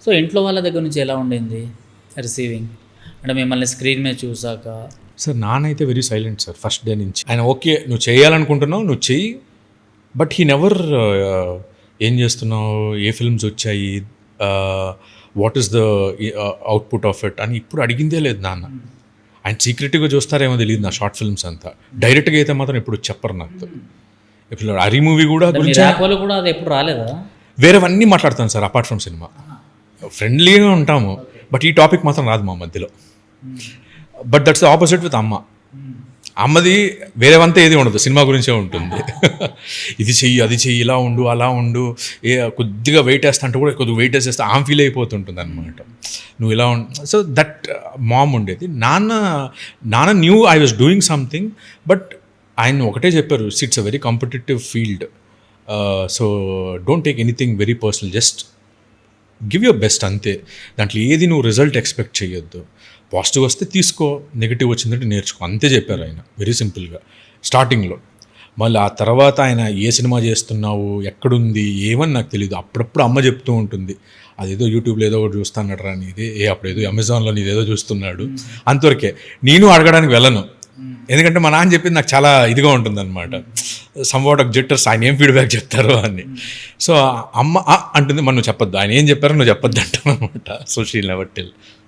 So ఇంట్లో వాళ్ళ దగ్గర నుంచి ఎలా ఉండింది రిసీవింగ్, అంటే మిమ్మల్ని స్క్రీన్ మీద చూసాక? సార్ నాన్నైతే very silent sir first day నుంచి. ఆయన ఓకే నువ్వు చేయాలనుకుంటున్నావు నువ్వు చెయ్యి, బట్ హీ నెవర్ ఏం చేస్తున్నావు, ఏ ఫిల్మ్స్ వచ్చాయి, what is the output of it అని ఇప్పుడు అడిగిందే లేదు నాన్న. ఆయన సీక్రెట్గా చూస్తారేమో తెలియదు నా షార్ట్ ఫిల్మ్స్ అంతా. డైరెక్ట్గా అయితే మాత్రం ఎప్పుడు చెప్పరు నాకు. ఇప్పుడు హరి మూవీ కూడా గురించి కూడా అది ఎప్పుడు రాలేదా? వేరేవన్నీ మాట్లాడతాను సార్ అపార్ట్ ఫ్రమ్ సినిమా. ఫ్రెండ్లీగా ఉంటాము, బట్ ఈ టాపిక్ మాత్రం రాదు మా మధ్యలో. But that's the opposite with అమ్మ. అమ్మది వేరేవంతా ఏది ఉండదు, సినిమా గురించే ఉంటుంది. ఇది చెయ్యి అది చెయ్యి, ఇలా ఉండు అలా ఉండు, కొద్దిగా వెయిట్ వేస్తా అంటే కూడా కొద్దిగా వెయిట్ వేసేస్తే ఆమె ఫీల్ అయిపోతుంటుంది అనమాట. నువ్వు ఇలా సో దట్ మామ్ ఉండేది. నాన్న new I was doing something, but ఆయన ఒకటే చెప్పారు, it's a very competitive field, so don't take anything very personal, just give your best అంతే. దాంట్లో ఏది నువ్వు రిజల్ట్ ఎక్స్పెక్ట్ చేయొద్దు. పాజిటివ్ వస్తే తీసుకో, నెగిటివ్ వచ్చిందంటే నేర్చుకో, అంతే చెప్పారు ఆయన వెరీ సింపుల్గా స్టార్టింగ్లో. మళ్ళీ ఆ తర్వాత ఆయన ఏ సినిమా చేస్తున్నావు, ఎక్కడుంది, ఏమని నాకు తెలియదు. అప్పుడప్పుడు అమ్మ చెప్తూ ఉంటుంది, అదేదో యూట్యూబ్లో ఏదో ఒకటి చూస్తున్నాడు రా నీది, అప్పుడేదో అమెజాన్లో నీదేదో చూస్తున్నాడు, అంతవరకే. నేను అడగడానికి వెళ్ళను, ఎందుకంటే మా నాన్న చెప్పింది నాకు చాలా ఇదిగా ఉంటుంది అనమాట. సమ్వాట్ ఆఫ్ జెట్టర్స్ ఆయన ఏం ఫీడ్బ్యాక్ చెప్తారో అని. సో అమ్మ అంటుంది, మనం నువ్వు చెప్పొద్దు, ఆయన ఏం చెప్పారో నువ్వు చెప్పొద్దు అంటాను అనమాట. So she never tell.